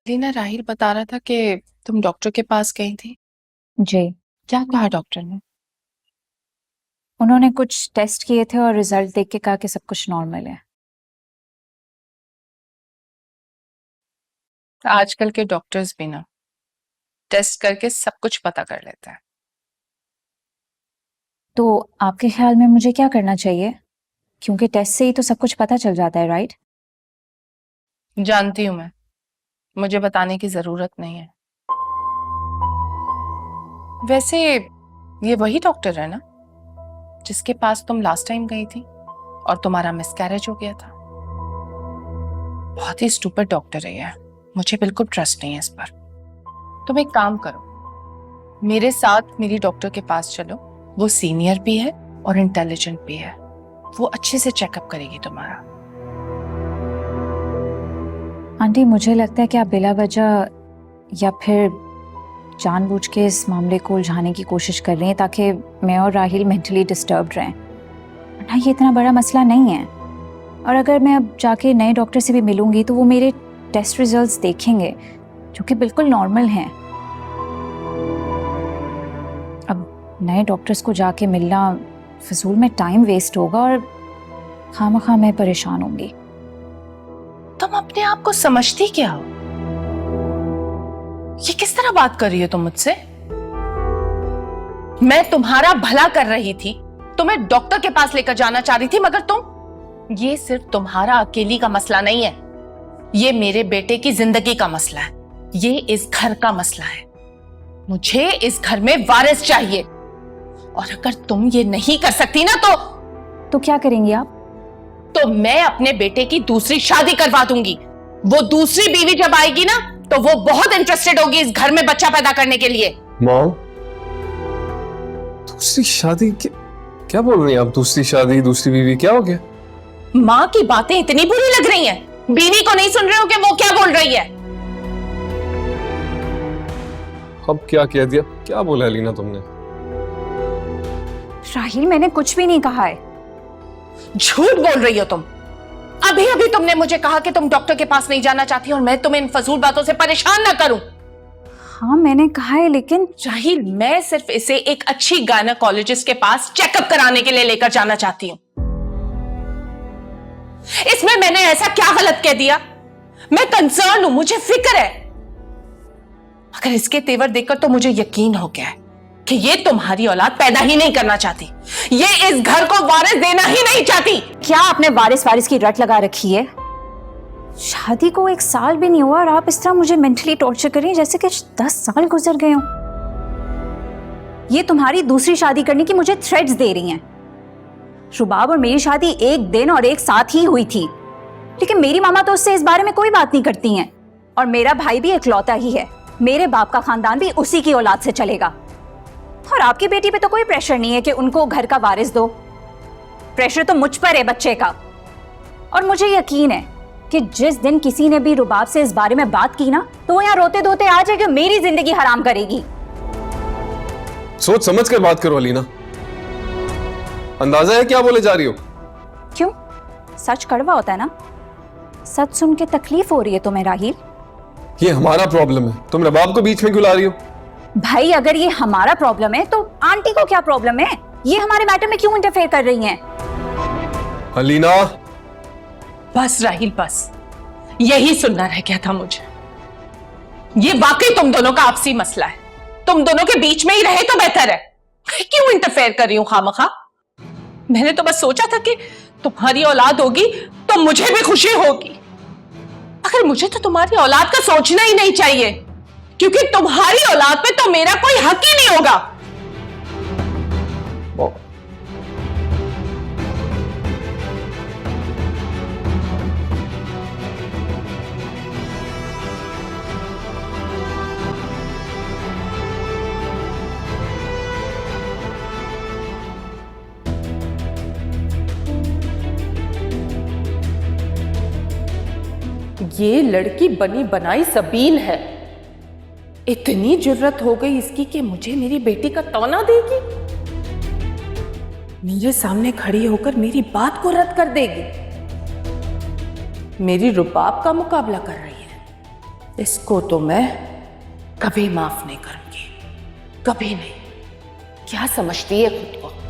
लीना, राहिल बता रहा था कि तुम डॉक्टर के पास गई थी। जी। क्या कहा डॉक्टर ने? उन्होंने कुछ टेस्ट किए थे और रिजल्ट देख के कहा कि सब कुछ नॉर्मल है। आजकल के डॉक्टर्स भी ना टेस्ट करके सब कुछ पता कर लेते हैं। तो आपके ख्याल में मुझे क्या करना चाहिए? क्योंकि टेस्ट से ही तो सब कुछ पता चल जाता है, राइट? जानती हूं मैं, मुझे बताने की जरूरत नहीं है। वैसे ये वही डॉक्टर है ना जिसके पास तुम लास्ट टाइम गई थी और तुम्हारा मिसकैरेज हो गया था? बहुत ही स्टूपिड डॉक्टर है ये। मुझे बिल्कुल ट्रस्ट नहीं है इस पर। तुम एक काम करो, मेरे साथ मेरी डॉक्टर के पास चलो। वो सीनियर भी है और इंटेलिजेंट भी है। वो अच्छे से चेकअप करेगी तुम्हारा। आंटी, मुझे लगता है कि आप बिला वजह या फिर जानबूझ के इस मामले को उलझाने की कोशिश कर रही हैं ताकि मैं और राहिल मेंटली डिस्टर्ब्ड रहें। वरना ये इतना बड़ा मसला नहीं है। और अगर मैं अब जाके नए डॉक्टर से भी मिलूंगी तो वो मेरे टेस्ट रिजल्ट्स देखेंगे जो कि बिल्कुल नॉर्मल हैं। अब नए डॉक्टर्स को जाके मिलना फिजूल में टाइम वेस्ट होगा और खामखा मैं परेशान होंगी। तुम अपने आप को समझती क्या हो? ये किस तरह बात कर रही हो तुम मुझसे? मैं तुम्हारा भला कर रही थी, तुम्हें डॉक्टर के पास लेकर जाना चाह रही थी, मगर ये सिर्फ तुम्हारा अकेली का मसला नहीं है। ये मेरे बेटे की जिंदगी का मसला है। ये इस घर का मसला है। मुझे इस घर में वारिस चाहिए और अगर तुम ये नहीं कर सकती ना तो क्या करेंगी आप? तो मैं अपने बेटे की दूसरी शादी करवा दूंगी। वो दूसरी बीवी जब आएगी ना तो वो बहुत इंटरेस्टेड होगी इस घर में बच्चा पैदा करने के लिए। मॉम, दूसरी शादी? क्या बोल रही हैं आप? दूसरी शादी, दूसरी बीवी, क्या हो गया? माँ की बातें इतनी बुरी लग रही हैं, बीवी को नहीं सुन रहे हो कि वो क्या बोल रही है? अब क्या कह दिया? क्या बोला लीना तुमने? राहिल, मैंने कुछ भी नहीं कहा है। झूठ बोल रही हो तुम। अभी अभी तुमने मुझे कहा कि तुम डॉक्टर के पास नहीं जाना चाहती और मैं तुम्हें इन फजूल बातों से परेशान ना करूं। हाँ, मैंने कहा है, लेकिन राहिल, मैं सिर्फ इसे एक अच्छी गायनेकोलॉजिस्ट के पास चेकअप कराने के लिए लेकर जाना चाहती हूं। इसमें मैंने ऐसा क्या गलत कह दिया? मैं कंसर्न हूं, मुझे फिक्र है। मगर इसके तेवर देखकर तो मुझे यकीन हो गया है कि ये तुम्हारी औलाद पैदा ही नहीं करना चाहती। ये इस घर को वारिस देना ही नहीं चाहती। क्या आपने वारिस की रट लगा रखी है? शादी को 1 साल भी नहीं हुआ और आप इस तरह मुझे मेंटली टॉर्चर कर रही हैं जैसे कि 10 साल गुजर गए हों। ये तुम्हारी दूसरी शादी करने की मुझे थ्रेट्स दे रही हैं। रुबाब और मेरी शादी एक दिन और एक साथ ही हुई थी, लेकिन मेरी मामा तो उससे इस बारे में कोई बात नहीं करती हैं। और मेरा भाई भी इकलौता ही है। मेरे बाप का खानदान भी उसी की औलाद से चलेगा। और आपकी बेटी पे तो कोई प्रेशर नहीं है कि उनको घर का वारिस दो। प्रेशर तो मुझ पर है बच्चे का। और मुझे यकीन है कि जिस दिन किसी ने भी रुबाब से इस बारे में बात की ना तो वो यहाँ रोते धोते आ जाएगी, मेरी जिंदगी हराम करेगी। सोच समझ कर बात करो लीना। अंदाजा है क्या बोले जा रही हो? क्यों? सच कड़वा होता है ना। सच सुन के तकलीफ हो रही है तुम्हें राहिल? ये हमारा प्रॉब्लम है, तुम रबाब को बीच में क्यों ला रही हो? भाई, अगर ये हमारा प्रॉब्लम है तो आंटी को क्या प्रॉब्लम है? ये हमारे मैटर में क्यों इंटरफेयर कर रही हैं? अलीना, बस राहिल, बस यही सुनना रह गया था मुझे। ये वाकई तुम दोनों का आपसी मसला है। तुम दोनों के बीच में ही रहे तो बेहतर है। मैं क्यों इंटरफेयर कर रही हूं खामखा? मैंने तो बस सोचा था कि तुम्हारी औलाद होगी तो मुझे भी खुशी होगी। अगर मुझे तो तुम्हारी औलाद का सोचना ही नहीं चाहिए, क्योंकि तुम्हारी औलाद पे तो मेरा कोई हक ही नहीं होगा। ये लड़की बनी बनाई सबीन है। इतनी जुर्रत हो गई इसकी कि मुझे मेरी बेटी का तौना देगी। मेरे सामने खड़ी होकर मेरी बात को रद्द कर देगी। मेरी रुबाब का मुकाबला कर रही है। इसको तो मैं कभी माफ नहीं करूंगी, कभी नहीं। क्या समझती है खुद को?